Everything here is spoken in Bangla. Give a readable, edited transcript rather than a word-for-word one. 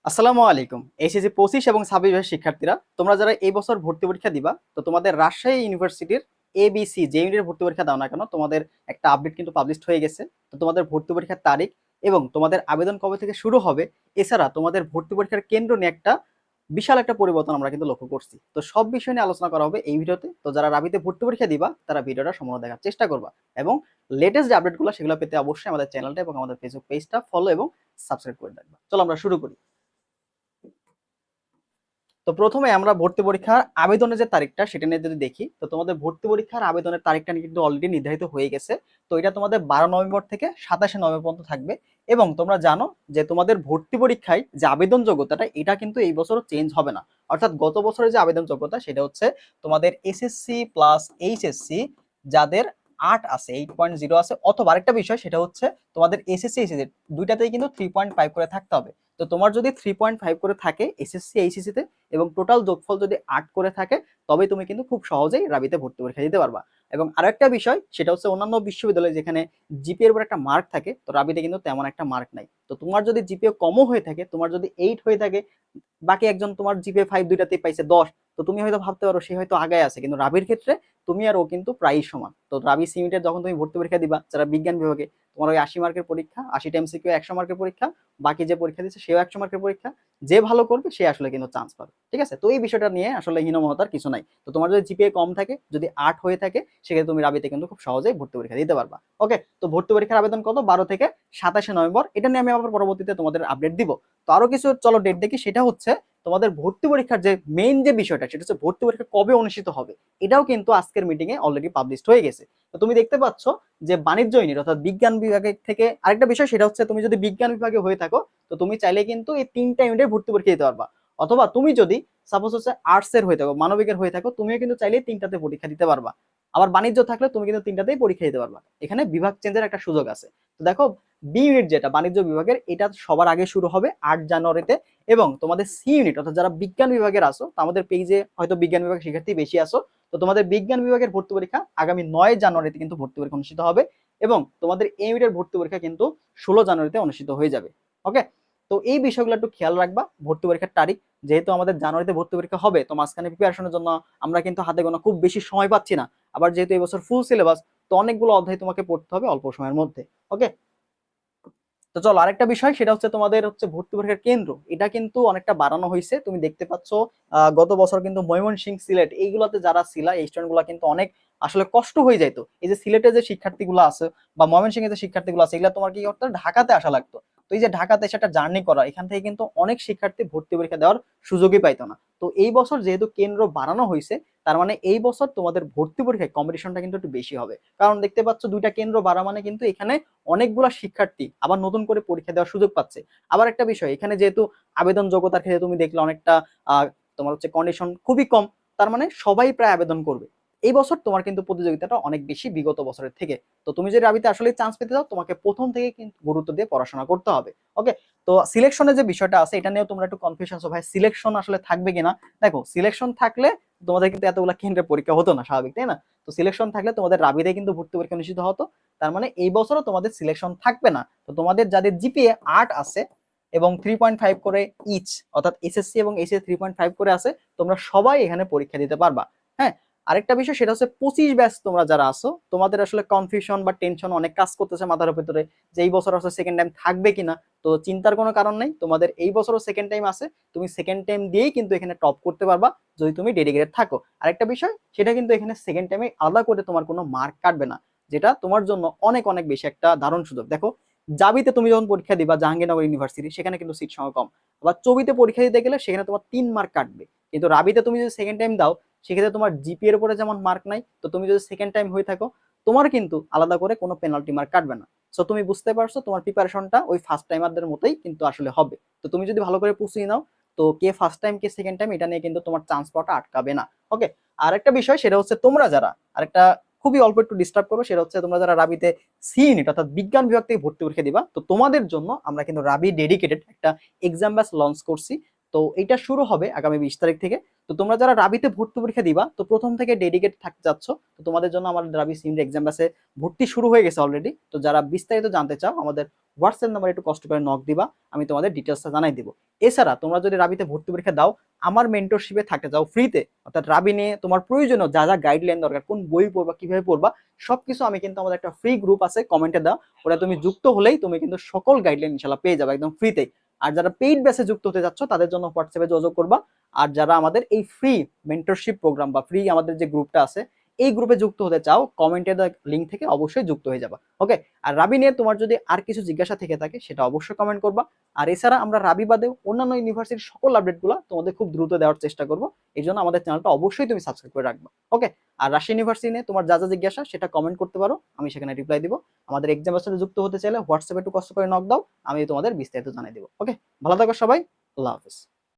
আসসালামু আলাইকুম। এইচএসসি 25 এবং 26 এর শিক্ষার্থীরা, তোমরা যারা এই বছর ভর্তি পরীক্ষা দিবা, তো তোমাদের রাজশাহী ইউনিভার্সিটির এবিসি যে ইউনিটের ভর্তি পরীক্ষা দাও না কেন, তোমাদের একটা আপডেট কিন্তু পাবলিশড হয়ে গেছে। তো তোমাদের ভর্তি পরীক্ষার তারিখ এবং তোমাদের আবেদন কবে থেকে শুরু হবে, এছাড়া তোমাদের ভর্তি পরীক্ষার কেন্দ্র নিয়ে একটা বিশাল একটা পরিবর্তন আমরা কিন্তু লক্ষ্য করছি। তো সব বিষয় নিয়ে আলোচনা করা হবে এই ভিডিওতে। তো যারা রাবিতে ভর্তি পরীক্ষা দিবা, তারা ভিডিওটা সম্পূর্ণ দেখার চেষ্টা করবা এবং লেটেস্ট যে আপডেটগুলো সেগুলো পেতে অবশ্যই আমাদের চ্যানেলটা এবং আমাদের ফেসবুক পেজটা ফলো এবং সাবস্ক্রাইব করে রাখবা। চলো আমরা শুরু করি। তো প্রথমে আমরা ভর্তি পরীক্ষার আবেদনের যে তারিখটা সেটা নিয়ে যদি দেখি, তো তোমাদের ভর্তি পরীক্ষার আবেদনের তারিখটা কিন্তু অলরেডি নির্ধারিত হয়ে গেছে। তো এটা তোমাদের 12 নভেম্বর থেকে 27 নভেম্বর পর্যন্ত থাকবে। এবং তোমরা জানো যে তোমাদের ভর্তি পরীক্ষায় যে আবেদন যোগ্যতাটা এটা কিন্তু এই বছরও চেঞ্জ হবে না। অর্থাৎ গত বছরের যে আবেদন যোগ্যতা সেটা হচ্ছে তোমাদের এসএসসি প্লাস এইচএসসি যাদের 8 আছে, 8.0 আছে, অথবা আরেকটা বিষয় সেটা হচ্ছে তোমাদের এসএসসি এইচএসসি দুইটাতেই কিন্তু 3.5 করে থাকতে হবে। তো তোমার যদি 3.5 করে থাকে এসএসসি এইচএসসি তে এবং টোটাল যোগফল যদি 8 করে থাকে, তবে তুমি কিন্তু খুব সহজেই রাবিতে ভর্তি পরীক্ষা দিতে পারবা। এবং আরেকটা বিষয় সেটা হচ্ছে অন্যান্য বিশ্ববিদ্যালয়ে যেখানে জিপিএ এর উপর একটা মার্ক থাকে, তো রাবিতে কিন্তু তেমন একটা মার্ক নাই। তো তোমার যদি জিপিএ কমও হয়ে থাকে, তোমার যদি 8 হয়ে থাকে, বাকি একজন তোমার জিপিএ 5 দুইটাতেই পাইছে 10, তো তুমি হয়তো ভাবতে পারো সে হয়তো আগায় আছে, কিন্তু রাবির ক্ষেত্রে তুমি আর ও কিন্তু প্রায়ই সমান। তো রাবি সিমিটের যখন তুমি ভর্তি পরীক্ষা দিবা যারা বিজ্ঞান বিভাগে, তোমার ওই 80 মার্কের পরীক্ষা, 80টা এমসিকিউ, 100 মার্কের পরীক্ষা, বাকি যে পরীক্ষা দিচ্ছে সেও 100 মার্কের পরীক্ষা। যে ভালো করবে সে আসলে কিন্তু চান্স পাবে। ঠিক আছে, তো এই বিষয়টা নিয়ে আসলে হীনমহতার কিছু নাই। তো তোমার যদি জিপিএ কম থাকে, যদি 8 হয়ে থাকে, সেক্ষেত্রে তুমি রাবিতে কিন্তু খুব সহজেই ভর্তি পরীক্ষা দিতে পারবা। ওকে, তো ভর্তি পরীক্ষার আবেদন কত? 12 থেকে 27 নভেম্বর। এটা নিয়ে আমি আবার পরবর্তীতে তোমাদের আপডেট দিব। তো আরো কিছু চলো ডেট দেখি। সেটা হচ্ছে তোমাদের ভর্তি পরীক্ষার যে মেইন যে বিষয়টা সেটা হচ্ছে ভর্তি পরীক্ষা কবে অনুষ্ঠিত হবে, এটাও কিন্তু আজকের মিটিং এ অলরেডি পাবলিশড হয়ে গেছে। তো তুমি দেখতে পাচ্ছ যে বাণিজ্য ইউনিট অর্থাৎ বিজ্ঞান বিভাগের থেকে আরেকটা বিষয় সেটা হচ্ছে তুমি যদি বিজ্ঞান বিভাগে হয়ে থাকো, তো তুমি চাইলে কিন্তু এই 3টা ইউনিটের ভর্তি পরীক্ষা দিতে পারবা। অথবা তুমি যদি সাপোজ হচ্ছে আর্টস এর হয়ে থাকো, মানবিকের হয়ে থাকো, তুমিও কিন্তু চাইলে 3টাতে পরীক্ষা দিতে পারবা। আবার বাণিজ্য থাকলে তুমি কিন্তু 3টাতেই পরীক্ষা দিতে পারবা। এখানে বিভাগ চেঞ্জের একটা সুযোগ আছে। তো দেখো, বি ইউনিট যেটা বাণিজ্য বিভাগের, এটা সবার আগে শুরু হবে 8 জানুয়ারিতে। এবং তোমাদের সি ইউনিট অর্থাৎ যারা বিজ্ঞান বিভাগের আসো, তো আমাদের পেজে হয়তো বিজ্ঞান বিভাগের শিক্ষার্থী বেশি আসো, তো তোমাদের বিজ্ঞান বিভাগের ভর্তি পরীক্ষা আগামী 9 জানুয়ারিতে কিন্তু ভর্তি পরীক্ষা অনুষ্ঠিত হবে। এবং তোমাদের এই ইউনিটের ভর্তি পরীক্ষা কিন্তু 16 জানুয়ারিতে অনুষ্ঠিত হয়ে যাবে। ওকে, তো এই বিষয়গুলো একটু খেয়াল রাখবা। ভর্তি পরীক্ষার তারিখ যেহেতু আমাদের জানুয়ারিতে ভর্তি পরীক্ষা হবে, তো মাঝখানে প্রিপারেশনের জন্য আমরা কিন্তু হাতে গোনা খুব বেশি সময় পাচ্ছি না। আবার যেহেতু এই বছর ফুল সিলেবাস, তো অনেকগুলো অধ্যায় তোমাকে পড়তে হবে অল্প সময়ের মধ্যে। ওকে, তো চলো আরেকটা বিষয় সেটা হচ্ছে তোমাদের হচ্ছে ভর্তি পরীক্ষার কেন্দ্র, এটা কিন্তু অনেকটা বাড়ানো হয়েছে। তুমি দেখতে পাচ্ছ গত বছর কিন্তু ময়মনসিংহ, সিলেট এইগুলোতে যারা ছিল এই স্টুডেন্ট গুলা কিন্তু অনেক আসলে কষ্ট হয়ে যাইতো। এই যে সিলেটে যে শিক্ষার্থীগুলো আছে বা ময়মনসিংহে যে শিক্ষার্থীগুলো আছে, এগুলা তোমার কি করতে ঢাকাতে আসা লাগতো। তো এই যে ঢাকাতে এসে একটা জার্নি করা, এখান থেকে কিন্তু অনেক শিক্ষার্থী ভর্তি পরীক্ষা দেওয়ার সুযোগই পাইতো না। তো এই বছর যেহেতু কেন্দ্র বাড়ানো হয়েছে, তার মানে এই বছর তোমাদের ভর্তি পরীক্ষায় কম্পিটিশনটা কিন্তু একটু বেশি হবে। কারণ দেখতে পাচ্ছ দুইটা কেন্দ্র বাড়া মানে কিন্তু এখানে অনেকগুলা শিক্ষার্থী আবার নতুন করে পরীক্ষা দেওয়ার সুযোগ পাচ্ছে। আবার একটা বিষয়, এখানে যেহেতু আবেদন যোগ্যতার ক্ষেত্রে তুমি দেখলে অনেকটা তোমার হচ্ছে কন্ডিশন খুবই কম, তার মানে সবাই প্রায় আবেদন করবে। এই বছর তোমার কিন্তু প্রতিযোগিতাটা অনেক বেশি বিগত বছরের থেকে। তো তুমি যদি রাবিতে আসলে চান্স পেতে চাও, তোমাকে প্রথম থেকে কিন্তু গুরুত্ব দিয়ে পড়াশোনা করতে হবে। ওকে, তো সিলেকশনের যে বিষয়টা আছে এটা নিয়েও তোমরা একটু কনফিউশন আছো, ভাই সিলেকশন আসলে থাকবে কিনা। দেখো, সিলেকশন থাকলে তোমাদের কিন্তু এতগুলা কেন্দ্রের পরীক্ষা হতো না, স্বাভাবিক তাই না? তো সিলেকশন থাকলে তোমাদের রাবিতে কিন্তু ভর্তি পরীক্ষা অনুষ্ঠিত হতো। তার মানে এই বছরও তোমাদের সিলেকশন থাকবে না। তো তোমাদের যাদের জিপিএ 8 আছে এবং 3.5 করে ইচ, অর্থাৎ এসএসসি এবং এইচএসসি 3.5 করে আছে, তোমরা সবাই এখানে পরীক্ষা দিতে পারবা। হ্যাঁ, আরেকটা বিষয় সেটা হচ্ছে 25 ব্যাচ তোমরা যারা আছো, তোমাদের আসলে কনফিউশন বা টেনশন অনেক কাজ করতেছে মাথার ভিতরে যে এই বছর আসলে সেকেন্ড টাইম থাকবে কিনা। তো চিন্তার কোনো কারণ নেই, তোমাদের এই বছরও সেকেন্ড টাইম আছে। তুমি সেকেন্ড টাইম দিয়েই কিন্তু এখানে টপ করতে পারবা যদি তুমি ডেডিকেটেড থাকো। আরেকটা বিষয় সেটা কিন্তু এখানে সেকেন্ড টাইমে আলাদা করে তোমার কোনো মার্ক কাটবে না, যেটা তোমার জন্য অনেক অনেক বেশি একটা দারুণ সুযোগ। দেখো, জাবিতে তুমি যখন পরীক্ষা দিবা জাহাঙ্গীরনগর ইউনিভার্সিটি, সেখানে কিন্তু সিট সংখ্যা কম। আবার চবিতে পরীক্ষা দিতে গেলে সেখানে তোমার 3 মার্ক কাটবে। কিন্তু রাবিতে তুমি যদি সেকেন্ড টাইম দাও, সেক্ষেত্রে তোমার জিপিএর উপরে যেমন মার্ক নাই, তো তুমি যদি সেকেন্ড টাইম হয়ে থাকো, তোমার কিন্তু আলাদা করে কোনো পেনাল্টি মার্ক কাটবে না। সো তুমি বুঝতে পারছো তোমার প্রিপারেশনটা ওই ফার্স্ট টাইমারদের মতোই কিন্তু আসলে হবে। তো তুমি যদি ভালো করে পুষিয়ে নাও, তো কে ফার্স্ট টাইম কে সেকেন্ড টাইম এটা নিয়ে কিন্তু তোমার চান্স পাওয়াটা আটকাবে না। ওকে, আর একটা বিষয় সেটা হচ্ছে তোমরা যারা আরেকটা খুবই অল্প একটু ডিস্টার্ব করবো, সেটা হচ্ছে তোমরা যারা রাবিতে সি ইউনিট অর্থাৎ বিজ্ঞান বিভাগ থেকে ভর্তি পরীক্ষা দিবা, তো তোমাদের জন্য আমরা কিন্তু রাবি ডেডিকেটেড একটা এক্সাম ব্যাচ লঞ্চ করছি। তো এটা শুরু হবে আগামী 20 তারিখ থেকে। তো তোমরা যারা রাবিতে ভর্তি পরীক্ষা দিবা, তো প্রথম থেকে ডেডিকেট থাকতে যাচ্ছ, তো তোমাদের জন্য আমাদের রাবি সিনিয়র এক্সাম ব্যাচে ভর্তি শুরু হয়ে গেছে অলরেডি। তো যারা বিস্তারিত জানতে চাও আমাদের হোয়াটসঅ্যাপ নাম্বারে একটু কষ্ট করে নক দিবা, আমি তোমাদের ডিটেলসটা জানাই দিব। এছাড়া তোমরা যদি রাবিতে ভর্তি পরীক্ষা দাও, আমার মেন্টরশিপে থাকতে চাও ফ্রিতে, অর্থাৎ রাবি নিয়ে তোমার প্রয়োজনীয় যা যা গাইডলাইন দরকার, কোন বই পড়বা, কিভাবে পড়বা, সবকিছু আমি কিন্তু আমাদের একটা ফ্রি গ্রুপ আছে, কমেন্টে দাও, ওটা তুমি যুক্ত হলেই তুমি কিন্তু সকল গাইডলাইন ইনশাল্লাহ পেয়ে যাবে একদম ফ্রিতেই। আর যারা পেইড ব্যাচে যুক্ত হতে যাচ্ছ তাদের জন্য হোয়াটসঅ্যাপে যোগাযোগ করবা। আর যারা আমাদের এই ফ্রি মেন্টরশিপ প্রোগ্রাম বা ফ্রি আমাদের যে গ্রুপটা আছে এই গ্রুপে যুক্ত হতে চাও, কমেন্টের লিঙ্ক থেকে অবশ্যই যুক্ত হয়ে যাবা। ওকে। আর রাবি নিয়ে তোমার যদি আর কিছু জিজ্ঞাসা থেকে থাকে সেটা অবশ্যই কমেন্ট করবা। আর এছাড়া আমরা রাবি বাদেও অন্যান্য ইউনিভার্সিটির সকল আপডেটগুলো তোমাদের খুব দ্রুত দেওয়ার চেষ্টা করবো। এই জন্য আমাদের চ্যানেলটা অবশ্যই তুমি সাবস্ক্রাইব করে রাখবা। ওকে। আর রাজশাহী ইউনিভার্সিটি নিয়ে তোমার যা যা জিজ্ঞাসা সেটা কমেন্ট করতে পারো, আমি সেখানে রিপ্লাই দিব। আমাদের এক্সাম সাথে যুক্ত হতে চাইলে হোয়াটসঅ্যাপে একটু কষ্ট করে নক দাও, আমি তোমাদের বিস্তারিত জানাই দিব। ওকে। ভালো থাকো সবাই। আল্লাহ হাফিজ।